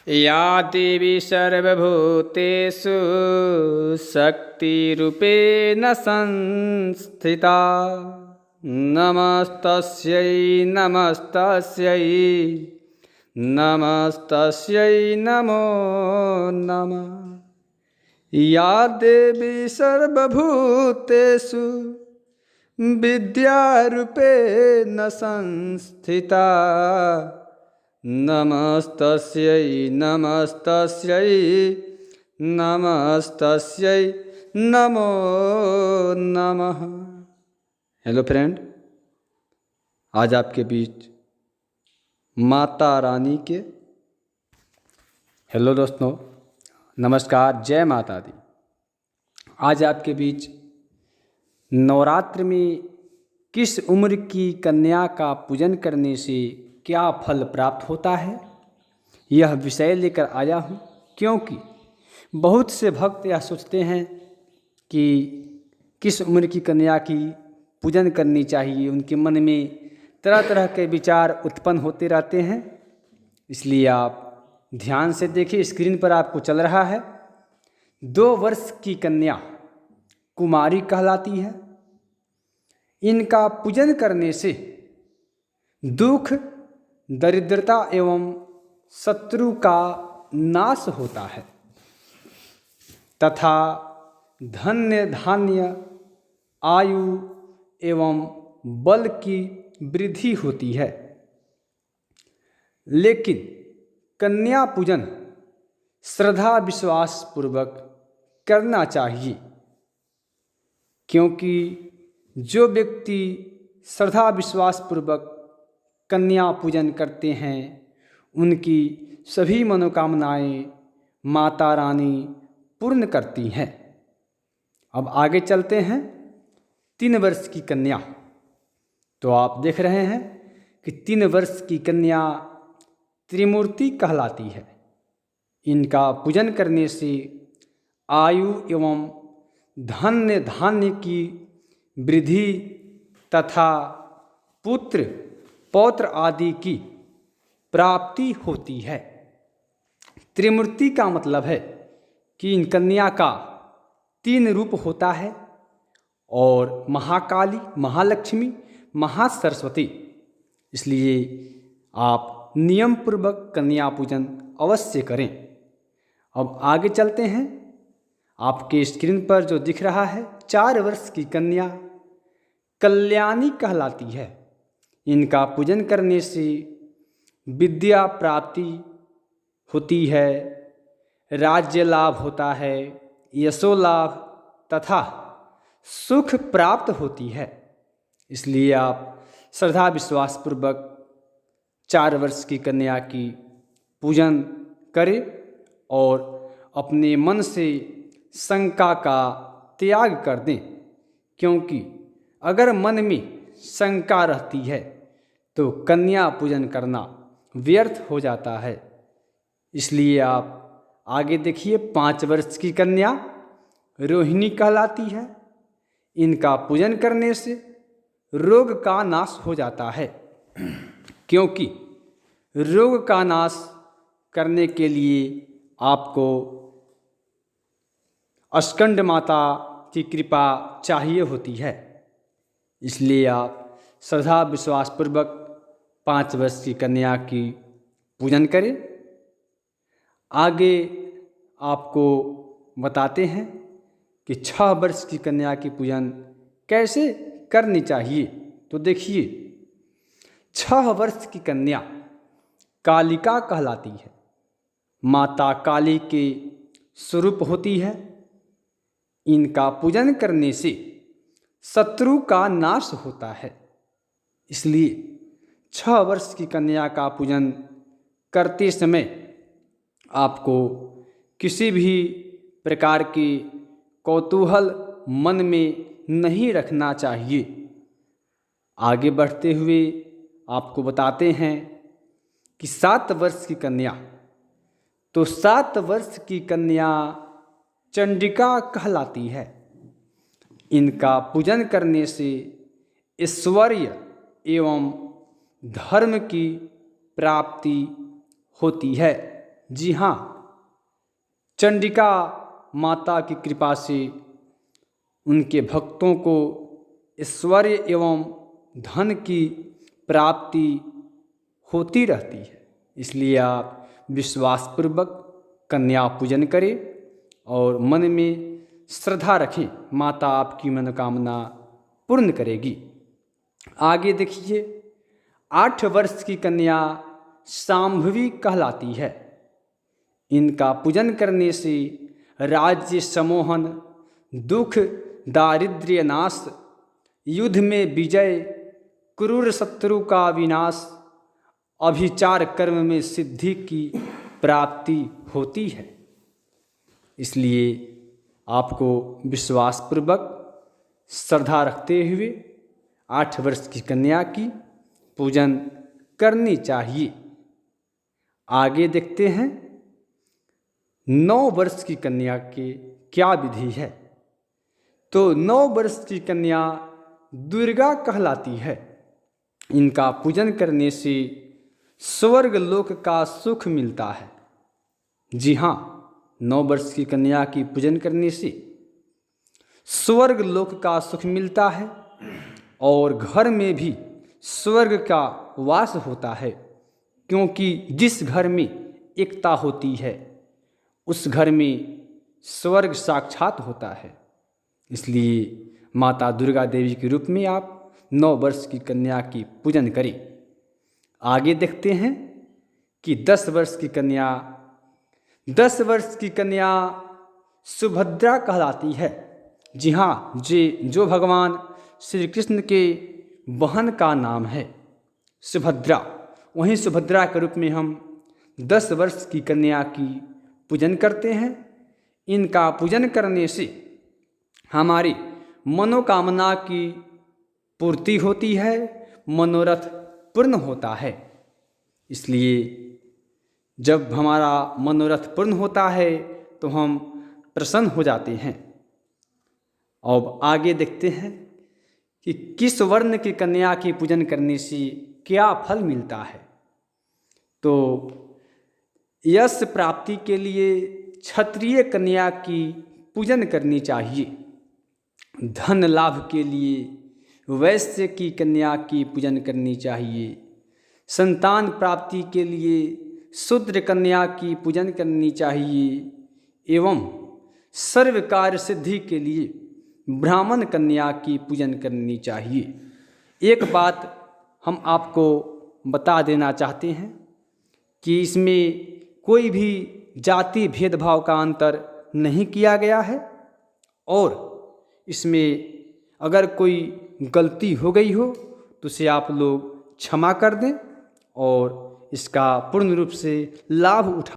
या देवी सर्वभूतेषु शक्तिरूपेण संस्थिता नमस्तस्यै नमस्तस्यै नमस्तस्यै नमो नमः। या देवी सर्वभूतेषु विद्यारूपेण संस्थिता नमस्तस्यै नमस्तस्यै नमस्तस्यै नमो नमः। हेलो फ्रेंड, आज आपके बीच माता रानी के हेलो दोस्तों, नमस्कार, जय माता दी। आज आपके बीच नवरात्र में किस उम्र की कन्या का पूजन करने से क्या फल प्राप्त होता है, यह विषय लेकर आया हूँ। क्योंकि बहुत से भक्त यह सोचते हैं कि किस उम्र की कन्या की पूजन करनी चाहिए, उनके मन में तरह तरह के विचार उत्पन्न होते रहते हैं। इसलिए आप ध्यान से देखिए, स्क्रीन पर आपको चल रहा है। 2 वर्ष की कन्या कुमारी कहलाती है। इनका पूजन करने से दुख, दरिद्रता एवं शत्रु का नाश होता है तथा धन्य धान्य, आयु एवं बल की वृद्धि होती है। लेकिन कन्या पूजन श्रद्धा विश्वास पूर्वक करना चाहिए, क्योंकि जो व्यक्ति श्रद्धा विश्वास पूर्वक कन्या पूजन करते हैं उनकी सभी मनोकामनाएं माता रानी पूर्ण करती हैं। अब आगे चलते हैं। 3 वर्ष की कन्या, तो आप देख रहे हैं कि 3 वर्ष की कन्या त्रिमूर्ति कहलाती है। इनका पूजन करने से आयु एवं धन्य धान्य की वृद्धि तथा पुत्र पौत्र आदि की प्राप्ति होती है। त्रिमूर्ति का मतलब है कि इन कन्या का 3 रूप होता है, और महाकाली, महालक्ष्मी, महासरस्वती। इसलिए आप नियम पूर्वक कन्या पूजन अवश्य करें। अब आगे चलते हैं। आपके स्क्रीन पर जो दिख रहा है, 4 वर्ष की कन्या कल्याणी कहलाती है। इनका पूजन करने से विद्या प्राप्ति होती है, राज्य लाभ होता है, यशो लाभ तथा सुख प्राप्त होती है। इसलिए आप श्रद्धा विश्वास पूर्वक 4 वर्ष की कन्या की पूजन करें और अपने मन से शंका का त्याग कर दें। क्योंकि अगर मन में शंका रहती है तो कन्या पूजन करना व्यर्थ हो जाता है। इसलिए आप आगे देखिए। 5 वर्ष की कन्या रोहिणी कहलाती है। इनका पूजन करने से रोग का नाश हो जाता है, क्योंकि रोग का नाश करने के लिए आपको स्कंद माता की कृपा चाहिए होती है। इसलिए आप श्रद्धा विश्वास पूर्वक 5 वर्ष की कन्या की पूजन करें। आगे आपको बताते हैं कि 6 वर्ष की कन्या की पूजन कैसे करनी चाहिए। तो देखिए, 6 वर्ष की कन्या कालिका कहलाती है। माता काली के स्वरूप होती है। इनका पूजन करने से शत्रु का नाश होता है। इसलिए 6 वर्ष की कन्या का पूजन करते समय आपको किसी भी प्रकार की कौतूहल मन में नहीं रखना चाहिए। आगे बढ़ते हुए आपको बताते हैं कि 7 वर्ष की कन्या, तो 7 वर्ष की कन्या चंडिका कहलाती है। इनका पूजन करने से ऐश्वर्य एवं धर्म की प्राप्ति होती है। जी हाँ, चंडिका माता की कृपा से उनके भक्तों को ऐश्वर्य एवं धन की प्राप्ति होती रहती है। इसलिए आप विश्वासपूर्वक कन्या पूजन करें और मन में श्रद्धा रखें, माता आपकी मनोकामना पूर्ण करेगी। आगे देखिए, 8 वर्ष की कन्या शांभवी कहलाती है। इनका पूजन करने से राज्य सम्मोहन, दुख दारिद्र्य नाश, युद्ध में विजय, क्रूर शत्रु का विनाश, अभिचार कर्म में सिद्धि की प्राप्ति होती है। इसलिए आपको विश्वासपूर्वक श्रद्धा रखते हुए 8 वर्ष की कन्या की पूजन करनी चाहिए। आगे देखते हैं 9 वर्ष की कन्या के क्या विधि है। तो 9 वर्ष की कन्या दुर्गा कहलाती है। इनका पूजन करने से स्वर्ग लोक का सुख मिलता है। जी हाँ, 9 वर्ष की कन्या की पूजन करने से स्वर्ग लोक का सुख मिलता है और घर में भी स्वर्ग का वास होता है, क्योंकि जिस घर में एकता होती है उस घर में स्वर्ग साक्षात होता है। इसलिए माता दुर्गा देवी के रूप में आप 9 वर्ष की कन्या की पूजन करें। आगे देखते हैं कि 10 वर्ष की कन्या, 10 वर्ष की कन्या सुभद्रा कहलाती है। जी हाँ, जो भगवान श्री कृष्ण के बहन का नाम है सुभद्रा, वहीं सुभद्रा के रूप में हम 10 वर्ष की कन्या की पूजन करते हैं। इनका पूजन करने से हमारी मनोकामना की पूर्ति होती है, मनोरथ पूर्ण होता है। इसलिए जब हमारा मनोरथ पूर्ण होता है तो हम प्रसन्न हो जाते हैं। अब आगे देखते हैं कि किस वर्ण की कन्या की पूजन करने से क्या फल मिलता है। तो यश प्राप्ति के लिए क्षत्रिय कन्या की पूजन करनी चाहिए। धन लाभ के लिए वैश्य की कन्या की पूजन करनी चाहिए। संतान प्राप्ति के लिए शूद्र कन्या की पूजन करनी चाहिए एवं सर्व कार्य सिद्धि के लिए ब्राह्मण कन्या की पूजन करनी चाहिए। एक बात हम आपको बता देना चाहते हैं कि इसमें कोई भी जाति भेदभाव का अंतर नहीं किया गया है और इसमें अगर कोई गलती हो गई हो तो उसे आप लोग क्षमा कर दें और इसका पूर्ण रूप से लाभ उठा